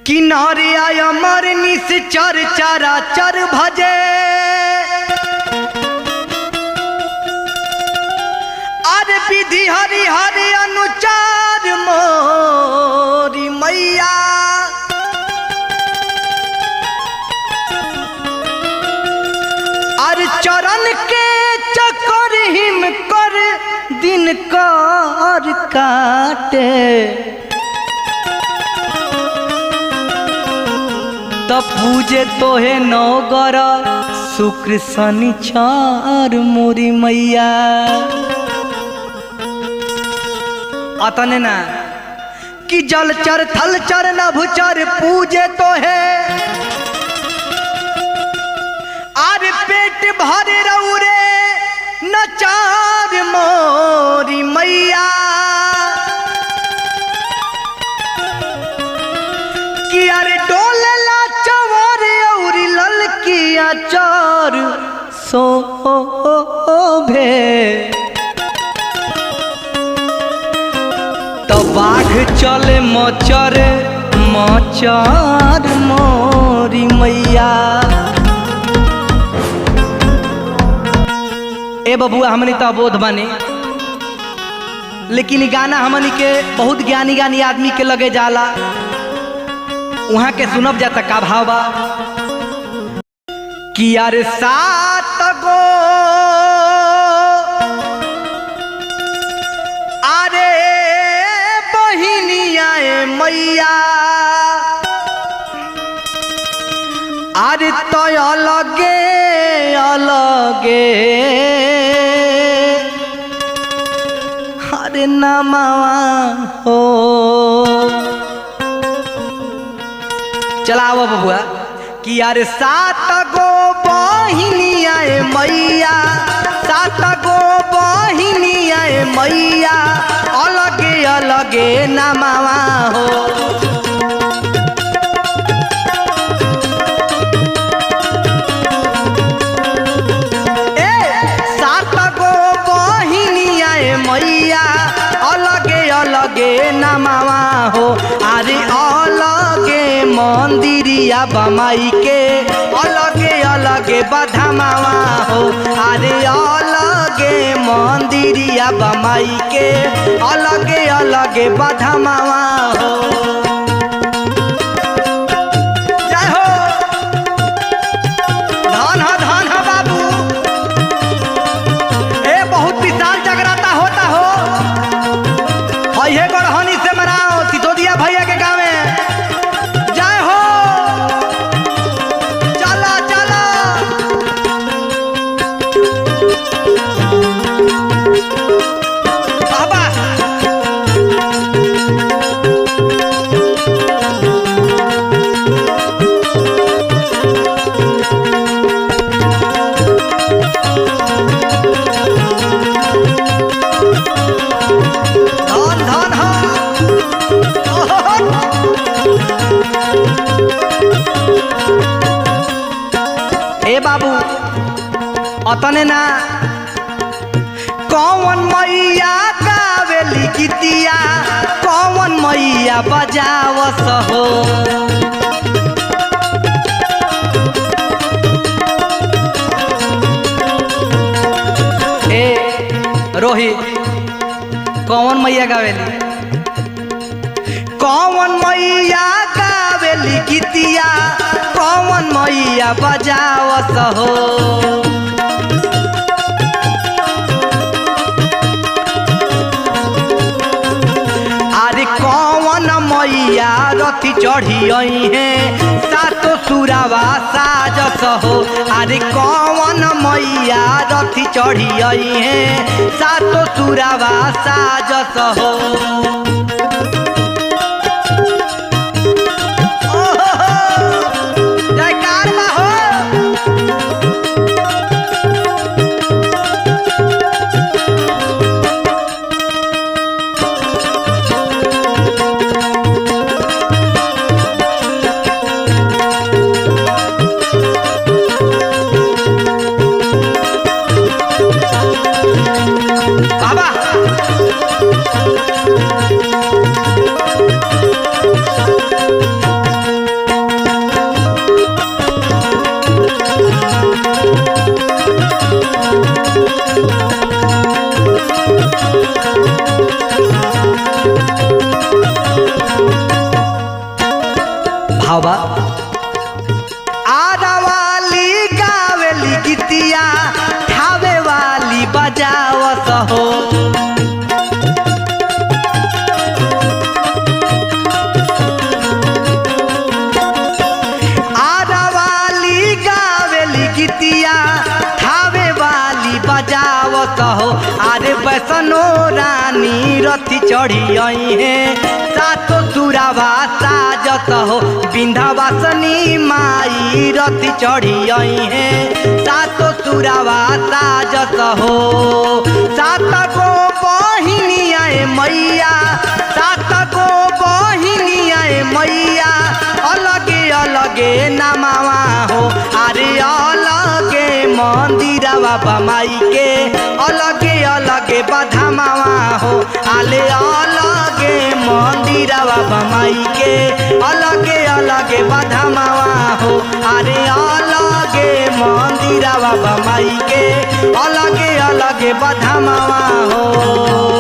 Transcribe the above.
किनारे आया मर निश्चर चराचर भजे अरे विधि हरि हरि अनुचार मोरी मैया अरे चरण के चक्कर हिम कर दिन कर काटे तब पूजे तोहे नौगर शुक्र शनिचर मोरी मैया अतने ना कि जलचर थलचर नभचर पूजे तोहे आर पेट भरे रौरे नचार मोरी मैया कि अरे डोले चार शोभे तो बाघ चले मचर मचर मोरी मैया। ए बबुआ हमनी तो अबोध बने लेकिन गाना हमनी के बहुत ज्ञानी ज्ञानी आदमी के लगे जाला वहां के सुनब जाता का भाव बा कि यार सात गो अरे बहिनिया मैया अरे तो अलगे अलगे अरे नमावा हो चलाओ बबुआ कि यार सात गो बहिनिया मैया सात गो बहिनिया मैया अलगे अलगे नमावा हो ए सात गो बहिनिया मैया अलगे अलगे नमावा हो अरे अलगे मंदिरिया बमाई के अलगे अलगे बधमावा हो अरे अलगे मंदिरिया बमाई के अलगे अलगे बधमावा हो जय हो धन हो बाबू ए बहुत विशाल जगराता होता हो ये गढ़हनी से मनाओ सितोदिया भैया के गाँव में जय हो चला चला बाबा बाबू अतने ना कौन मैया गावेली गीतिया कौन मैया बजावस हो ए रोहित कौन मैया गावेली कौन मैया गावेली गीतिया कौन मैया बजावस हो अरे कौन मैया रथी चढ़ी आई है सातो सुरावा साजस हो अरे कौन मैया रथी चढ़ी आई है सातो सुरावा साजस हो बाबा भावा आरा वाली गावेली गीतिया ठावे वाली बजावत हो आरा वाली गावेली गीतिया ठावे वाली बजावत हो अरे बैसनो रानी रथी चढ़ी आई है सातो सुरावा साजत हो विंध्यवासिनी माई रथी चढ़ी आई है सातो सुरावा साजत हो सात गो बहिनिया मैया सात गो बहिनिया मैया अलगे अलगे नमावा हो अरे अलगे मंदिरवा बमाई के अलगे अलगे बधामावा हो आले अलगे मंदिरवा बमाई के अलगे अलगे बधामावा हो अरे अलगे मंदिरवा बमाई के अलगे अलगे बधामावा हो।